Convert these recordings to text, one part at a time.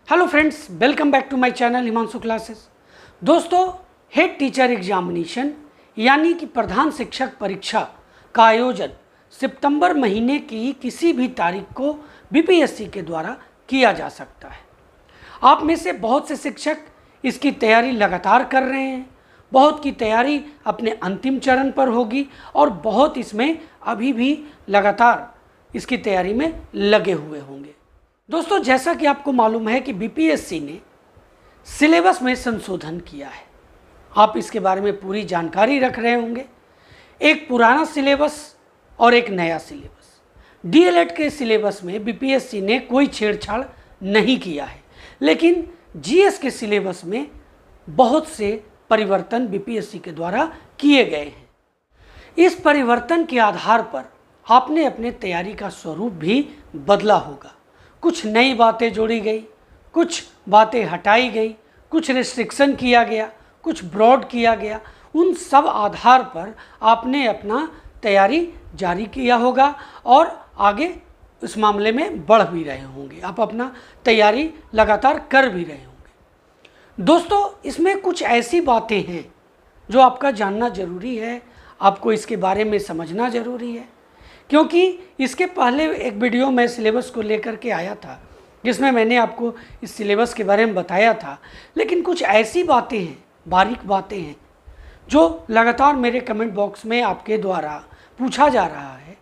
Hello friends, welcome back to my channel Himanshu classes. दोस्तों, head teacher examination यानी कि प्रधान शिक्षक परीक्षा का आयोजन सितंबर महीने की किसी भी तारीख को बीपीएससी के द्वारा किया जा सकता है। आप में से बहुत से शिक्षक इसकी तैयारी लगातार कर रहे हैं, बहुत की तैयारी अपने अंतिम चरण पर होगी और बहुत इसमें अभी भी लगातार इसकी तैयारी में लगे हुए होंगे। दोस्तों, जैसा कि आपको मालूम है कि बीपीएससी ने सिलेबस में संशोधन किया है। आप इसके बारे में पूरी जानकारी रख रहे होंगे। एक पुराना सिलेबस और एक नया सिलेबस। डीएलएड के सिलेबस में बीपीएससी ने कोई छेड़छाड़ नहीं किया है, लेकिन जीएस के सिलेबस में बहुत से परिवर्तन बीपीएससी के द्वारा किए गए हैं। इस परिवर्तन के आधार पर आपने अपने तैयारी का स्वरूप भी बदला होगा। कुछ नई बातें जोड़ी गई, कुछ बातें हटाई गई, कुछ रिस्ट्रिक्शन किया गया, कुछ ब्रॉड किया गया। उन सब आधार पर आपने अपना तैयारी जारी किया होगा और आगे इस मामले में बढ़ भी रहे होंगे। आप अपना तैयारी लगातार कर भी रहे होंगे। दोस्तों, इसमें कुछ ऐसी बातें हैं जो आपका जानना ज़रूरी है, आपको इसके बारे में समझना ज़रूरी है, क्योंकि इसके पहले एक वीडियो मैं सिलेबस को लेकर के आया था जिसमें मैंने आपको इस सिलेबस के बारे में बताया था। लेकिन कुछ ऐसी बातें हैं, बारीक बातें हैं जो लगातार मेरे कमेंट बॉक्स में आपके द्वारा पूछा जा रहा है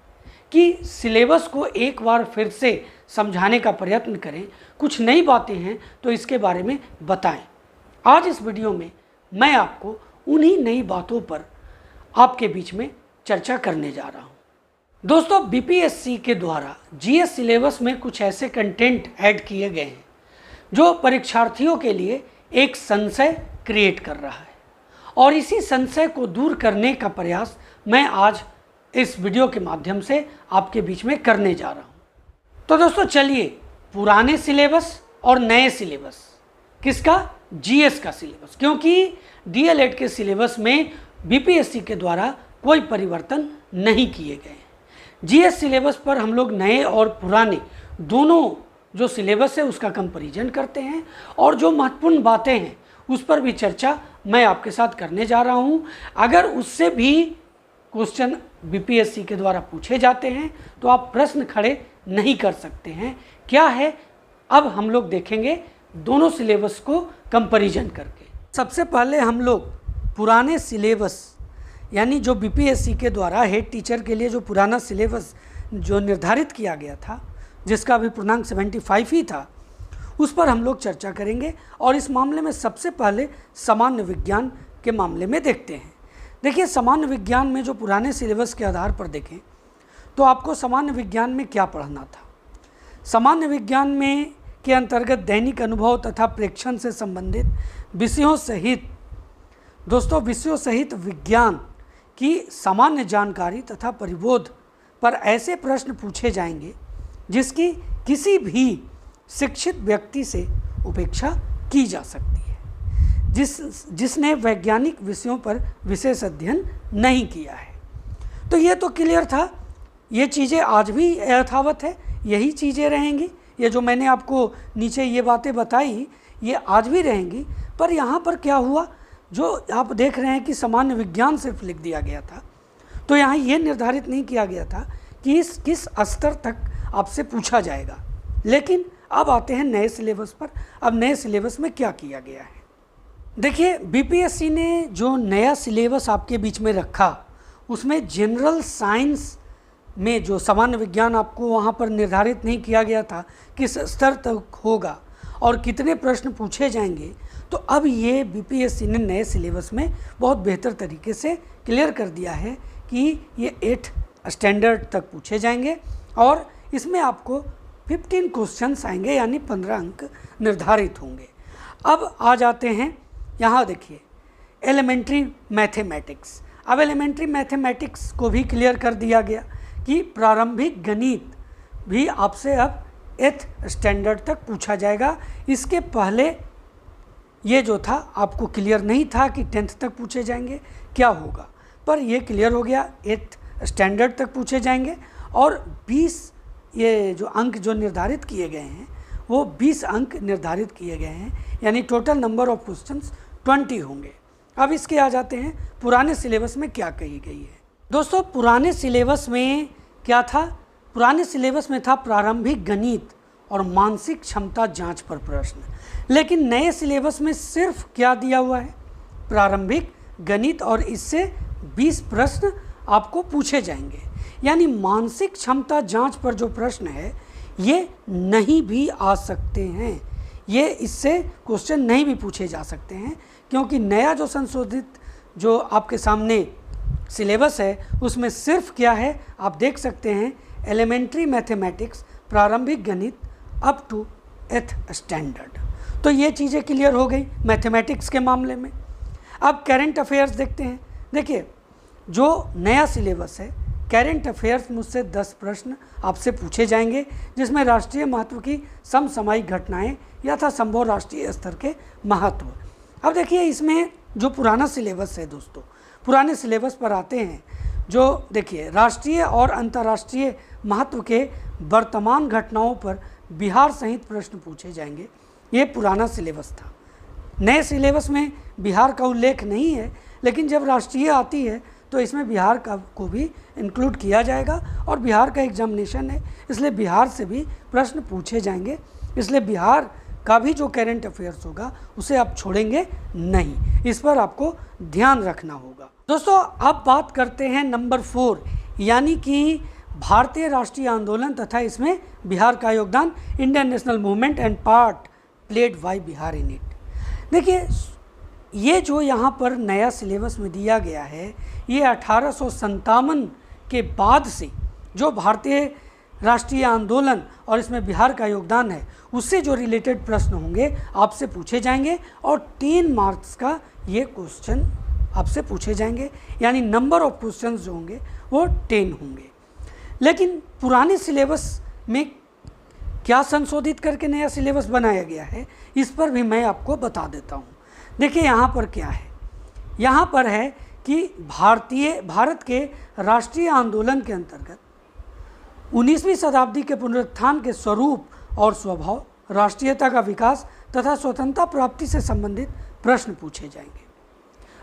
कि सिलेबस को एक बार फिर से समझाने का प्रयत्न करें। कुछ नई बातें हैं तो इसके बारे में बताएं। आज इस वीडियो में मैं आपको उन्हीं नई बातों पर आपके बीच में चर्चा करने जा रहा हूँ। दोस्तों, बीपीएससी के द्वारा जीएस सिलेबस में कुछ ऐसे कंटेंट ऐड किए गए हैं जो परीक्षार्थियों के लिए एक संशय क्रिएट कर रहा है और इसी संशय को दूर करने का प्रयास मैं आज इस वीडियो के माध्यम से आपके बीच में करने जा रहा हूं। तो दोस्तों, चलिए पुराने सिलेबस और नए सिलेबस, किसका? जीएस का सिलेबस, क्योंकि डीएलएड के सिलेबस में बीपीएससी के द्वारा कोई परिवर्तन नहीं किए गए। जीएस सिलेबस पर हम लोग नए और पुराने दोनों जो सिलेबस है उसका कंपैरिजन करते हैं और जो महत्वपूर्ण बातें हैं उस पर भी चर्चा मैं आपके साथ करने जा रहा हूं। अगर उससे भी क्वेश्चन बीपीएससी के द्वारा पूछे जाते हैं तो आप प्रश्न खड़े नहीं कर सकते हैं। क्या है, अब हम लोग देखेंगे दोनों सिलेबस को कंपैरिजन करके। सबसे पहले हम लोग पुराने सिलेबस यानी जो बीपीएससी के द्वारा हेड टीचर के लिए जो पुराना सिलेबस जो निर्धारित किया गया था, जिसका भी पूर्णांक 75 ही था, उस पर हम लोग चर्चा करेंगे। और इस मामले में सबसे पहले सामान्य विज्ञान के मामले में देखते हैं। देखिए, सामान्य विज्ञान में जो पुराने सिलेबस के आधार पर देखें तो आपको सामान्य विज्ञान में क्या पढ़ना था। सामान्य विज्ञान में के अंतर्गत दैनिक अनुभव तथा प्रेक्षण से संबंधित विषयों सहित, दोस्तों, विषयों सहित विज्ञान की सामान्य जानकारी तथा परिबोध पर ऐसे प्रश्न पूछे जाएंगे जिसकी किसी भी शिक्षित व्यक्ति से उपेक्षा की जा सकती है, जिसने वैज्ञानिक विषयों पर विशेष अध्ययन नहीं किया है। तो ये तो क्लियर था, ये चीज़ें आज भी यथावत है, यही चीज़ें रहेंगी। ये जो मैंने आपको नीचे ये बातें बताई ये आज भी रहेंगी। पर यहाँ पर क्या हुआ, जो आप देख रहे हैं कि सामान्य विज्ञान सिर्फ लिख दिया गया था, तो यहाँ ये निर्धारित नहीं किया गया था कि इस किस स्तर तक आपसे पूछा जाएगा। लेकिन अब आते हैं नए सिलेबस पर। अब नए सिलेबस में क्या किया गया है, देखिए, बीपीएससी ने जो नया सिलेबस आपके बीच में रखा उसमें जनरल साइंस में जो सामान्य विज्ञान आपको वहाँ पर निर्धारित नहीं किया गया था किस स्तर तक होगा और कितने प्रश्न पूछे जाएंगे, तो अब ये बीपीएससी ने नए सिलेबस में बहुत बेहतर तरीके से क्लियर कर दिया है कि ये 8 स्टैंडर्ड तक पूछे जाएंगे और इसमें आपको 15 क्वेश्चंस आएंगे, यानी 15 अंक निर्धारित होंगे। अब आ जाते हैं, यहाँ देखिए, एलिमेंट्री मैथमेटिक्स। अब एलिमेंट्री मैथमेटिक्स को भी क्लियर कर दिया गया कि प्रारंभिक गणित भी आपसे अब 8th स्टैंडर्ड तक पूछा जाएगा। इसके पहले ये जो था आपको क्लियर नहीं था कि 10th तक पूछे जाएंगे क्या होगा, पर ये क्लियर हो गया, 8th स्टैंडर्ड तक पूछे जाएंगे और 20 ये जो अंक जो निर्धारित किए गए हैं वो 20 अंक निर्धारित किए गए हैं, यानी टोटल नंबर ऑफ क्वेश्चंस 20 होंगे। अब इसके आ जाते हैं पुराने सिलेबस में क्या कही गई है। दोस्तों पुराने सिलेबस में क्या था? पुराने सिलेबस में था प्रारंभिक गणित और मानसिक क्षमता जांच पर प्रश्न, लेकिन नए सिलेबस में सिर्फ क्या दिया हुआ है? प्रारंभिक गणित और इससे 20 प्रश्न आपको पूछे जाएंगे, यानी मानसिक क्षमता जांच पर जो प्रश्न है ये नहीं भी आ सकते हैं, ये इससे क्वेश्चन नहीं भी पूछे जा सकते हैं, क्योंकि नया जो संशोधित जो आपके सामने सिलेबस है उसमें सिर्फ क्या है आप देख सकते हैं, एलिमेंट्री मैथमेटिक्स प्रारंभिक गणित अप टू 8th स्टैंडर्ड। तो ये चीज़ें क्लियर हो गई मैथमेटिक्स के मामले में। अब करेंट अफेयर्स देखते हैं। देखिए जो नया सिलेबस है करेंट अफेयर्स मुझसे 10 प्रश्न आपसे पूछे जाएंगे, जिसमें राष्ट्रीय महत्व की समसामयिक घटनाएं यथासंभव राष्ट्रीय स्तर के महत्व। अब देखिए इसमें जो पुराना सिलेबस है दोस्तों, पुराने सिलेबस पर आते हैं। जो देखिए राष्ट्रीय और अंतर्राष्ट्रीय महत्व के वर्तमान घटनाओं पर बिहार सहित प्रश्न पूछे जाएंगे, ये पुराना सिलेबस था। नए सिलेबस में बिहार का उल्लेख नहीं है, लेकिन जब राष्ट्रीय आती है तो इसमें बिहार का को भी इंक्लूड किया जाएगा और बिहार का एग्जामिनेशन है, इसलिए बिहार से भी प्रश्न पूछे जाएंगे, इसलिए बिहार का भी जो करेंट अफेयर्स होगा उसे आप छोड़ेंगे नहीं, इस पर आपको ध्यान रखना होगा। दोस्तों अब बात करते हैं नंबर 4, यानी कि भारतीय राष्ट्रीय आंदोलन तथा इसमें बिहार का योगदान, Indian national movement and part played by Bihar in it. देखिए ये जो यहाँ पर नया सिलेबस में दिया गया है, ये 1857 के बाद से जो भारतीय राष्ट्रीय आंदोलन और इसमें बिहार का योगदान है उससे जो रिलेटेड प्रश्न होंगे आपसे पूछे जाएंगे और 10 मार्क्स का ये क्वेश्चन आपसे पूछे जाएंगे, यानी नंबर ऑफ क्वेश्चंस जो होंगे वो 10 होंगे। लेकिन पुराने सिलेबस में क्या संशोधित करके नया सिलेबस बनाया गया है इस पर भी मैं आपको बता देता हूँ। देखिए यहाँ पर क्या है, यहाँ पर है कि भारत के राष्ट्रीय आंदोलन के अंतर्गत 19वीं शताब्दी के पुनरुत्थान के स्वरूप और स्वभाव, राष्ट्रीयता का विकास तथा स्वतंत्रता प्राप्ति से संबंधित प्रश्न पूछे जाएंगे।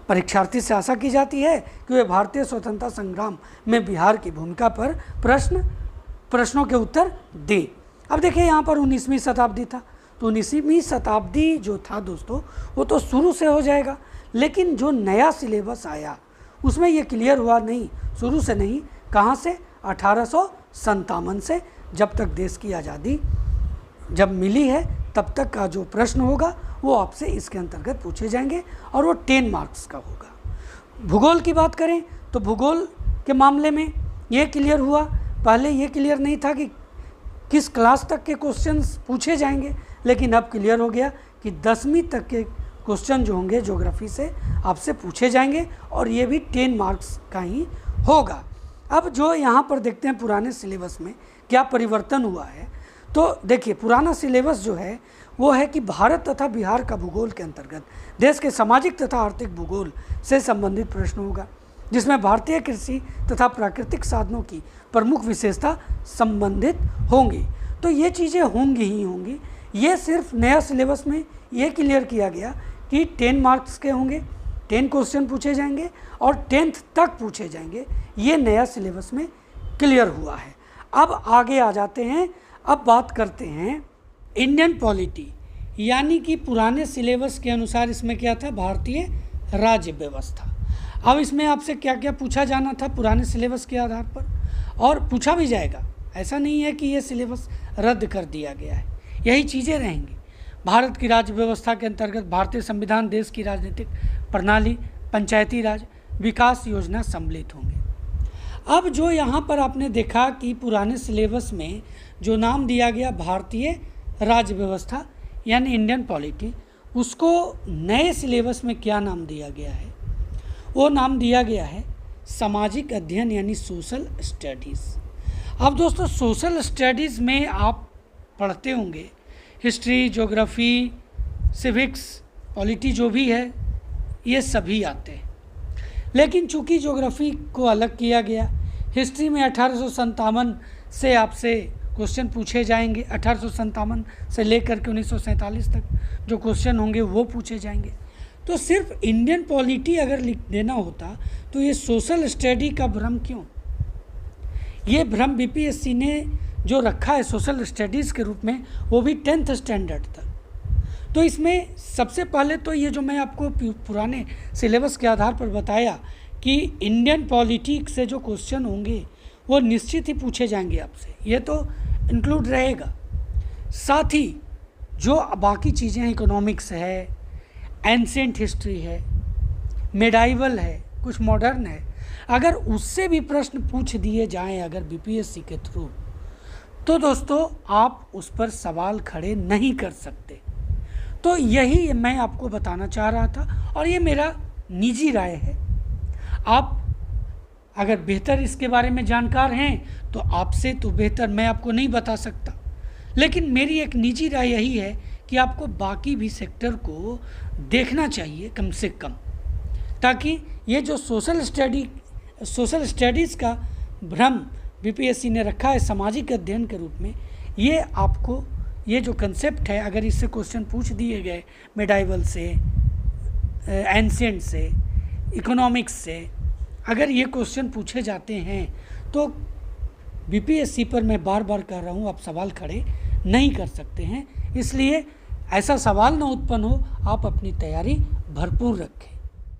परीक्षार्थी से आशा की जाती है कि वे भारतीय स्वतंत्रता संग्राम में बिहार की भूमिका पर प्रश्नों के उत्तर दें। अब देखिए यहाँ पर 19वीं शताब्दी था, तो 19वीं शताब्दी जो था दोस्तों वो तो शुरू से हो जाएगा, लेकिन जो नया सिलेबस आया उसमें ये क्लियर हुआ नहीं, शुरू से नहीं, कहाँ से? 1857 से, जब तक देश की आज़ादी जब मिली है तब तक का जो प्रश्न होगा वो आपसे इसके अंतर्गत पूछे जाएंगे और वो 10 मार्क्स का होगा। भूगोल की बात करें तो भूगोल के मामले में ये क्लियर हुआ, पहले ये क्लियर नहीं था कि किस क्लास तक के क्वेश्चंस पूछे जाएंगे, लेकिन अब क्लियर हो गया कि 10वीं तक के क्वेश्चन जो होंगे ज्योग्राफी से आपसे पूछे जाएंगे और ये भी 10 मार्क्स का ही होगा। अब जो यहाँ पर देखते हैं पुराने सिलेबस में क्या परिवर्तन हुआ है, तो देखिए पुराना सिलेबस जो है वो है कि भारत तथा बिहार का भूगोल के अंतर्गत देश के सामाजिक तथा आर्थिक भूगोल से संबंधित प्रश्न होगा, जिसमें भारतीय कृषि तथा प्राकृतिक साधनों की प्रमुख विशेषता संबंधित होंगी। तो ये चीज़ें होंगी ही होंगी। ये सिर्फ नया सिलेबस में ये क्लियर किया गया कि 10 मार्क्स के होंगे, 10 क्वेश्चन पूछे जाएंगे और 10th तक पूछे जाएंगे, ये नया सिलेबस में क्लियर हुआ है। अब आगे आ जाते हैं, अब बात करते हैं इंडियन पॉलिटी, यानी कि पुराने सिलेबस के अनुसार इसमें क्या था? भारतीय राज्य व्यवस्था। अब इसमें आपसे क्या क्या पूछा जाना था पुराने सिलेबस के आधार पर, और पूछा भी जाएगा, ऐसा नहीं है कि ये सिलेबस रद्द कर दिया गया है, यही चीज़ें रहेंगी। भारत की राज्य व्यवस्था के अंतर्गत भारतीय संविधान, देश की राजनीतिक प्रणाली, पंचायती राज, विकास योजना सम्मिलित होंगे। अब जो यहाँ पर आपने देखा कि पुराने सिलेबस में जो नाम दिया गया भारतीय राज्य व्यवस्था यानी इंडियन पॉलिटी, उसको नए सिलेबस में क्या नाम दिया गया है? वो नाम दिया गया है सामाजिक अध्ययन यानी सोशल स्टडीज़। अब दोस्तों सोशल स्टडीज़ में आप पढ़ते होंगे हिस्ट्री, ज्योग्राफी, सिविक्स, पॉलिटी जो भी है ये सभी आते हैं, लेकिन चूंकि ज्योग्राफी को अलग किया गया, हिस्ट्री में 1857 से आपसे क्वेश्चन पूछे जाएंगे। 1857 से लेकर के 1947 तक जो क्वेश्चन होंगे वो पूछे जाएंगे। तो सिर्फ इंडियन पॉलिटी अगर लिख देना होता तो ये सोशल स्टडी का भ्रम क्यों? ये भ्रम बीपीएससी ने जो रखा है सोशल स्टडीज़ के रूप में, वो भी 10th स्टैंडर्ड तक। तो इसमें सबसे पहले तो ये जो मैं आपको पुराने सिलेबस के आधार पर बताया कि इंडियन पॉलिटिक से जो क्वेश्चन होंगे वो निश्चित ही पूछे जाएंगे आपसे, ये तो इंक्लूड रहेगा। साथ ही जो बाकी चीज़ें हैं, इकोनॉमिक्स है, एंशिएंट हिस्ट्री है, मेडाइवल है, कुछ मॉडर्न है, अगर उससे भी प्रश्न पूछ दिए जाएं अगर बीपीएससी के थ्रू, तो दोस्तों आप उस पर सवाल खड़े नहीं कर सकते। तो यही मैं आपको बताना चाह रहा था और ये मेरा निजी राय है। आप अगर बेहतर इसके बारे में जानकार हैं तो आपसे तो बेहतर मैं आपको नहीं बता सकता, लेकिन मेरी एक निजी राय यही है कि आपको बाकी भी सेक्टर को देखना चाहिए कम से कम, ताकि ये जो सोशल स्टडीज़ का भ्रम बीपीएससी ने रखा है सामाजिक अध्ययन के रूप में, ये आपको ये जो कंसेप्ट है, अगर इससे क्वेश्चन पूछ दिए गए मेडाइवल से, एंशिएंट से, इकोनॉमिक्स से, अगर ये क्वेश्चन पूछे जाते हैं तो बीपीएससी पर मैं बार बार कह रहा हूँ आप सवाल खड़े नहीं कर सकते हैं। इसलिए ऐसा सवाल ना उत्पन्न हो, आप अपनी तैयारी भरपूर रखें।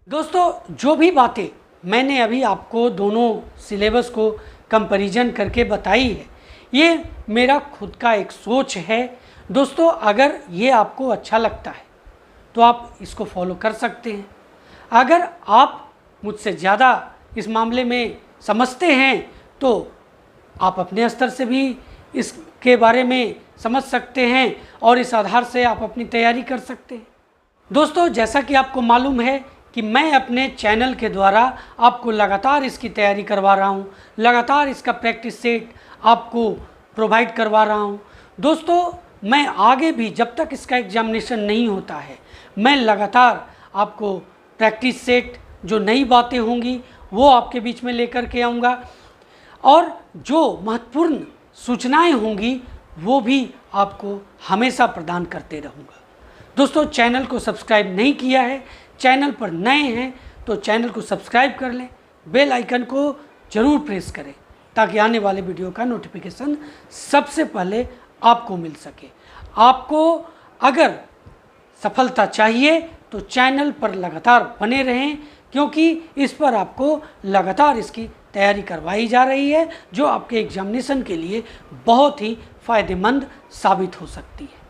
दोस्तों, जो भी बातें मैंने अभी आपको दोनों सिलेबस को कंपैरिजन करके बताई है, ये मेरा खुद का एक सोच है। दोस्तों, अगर ये आपको अच्छा लगता है तो आप इसको फॉलो कर सकते हैं। अगर आप मुझसे ज़्यादा इस मामले में समझते हैं तो आप अपने स्तर से भी इसके बारे में समझ सकते हैं और इस आधार से आप अपनी तैयारी कर सकते हैं। दोस्तों, जैसा कि आपको मालूम है कि मैं अपने चैनल के द्वारा आपको लगातार इसकी तैयारी करवा रहा हूँ, लगातार इसका प्रैक्टिस सेट आपको प्रोवाइड करवा रहा हूँ। दोस्तों, मैं आगे भी जब तक इसका एग्जामिनेशन नहीं होता है, मैं लगातार आपको प्रैक्टिस सेट, जो नई बातें होंगी वो आपके बीच में लेकर के आऊँगा और जो महत्वपूर्ण सूचनाएं होंगी वो भी आपको हमेशा प्रदान करते रहूँगा। दोस्तों, चैनल को सब्सक्राइब नहीं किया है, चैनल पर नए हैं तो चैनल को सब्सक्राइब कर लें, बेल आइकन को ज़रूर प्रेस करें ताकि आने वाले वीडियो का नोटिफिकेशन सबसे पहले आपको मिल सके। आपको अगर सफलता चाहिए तो चैनल पर लगातार बने रहें, क्योंकि इस पर आपको लगातार इसकी तैयारी करवाई जा रही है जो आपके एग्जामिनेशन के लिए बहुत ही फ़ायदेमंद साबित हो सकती है।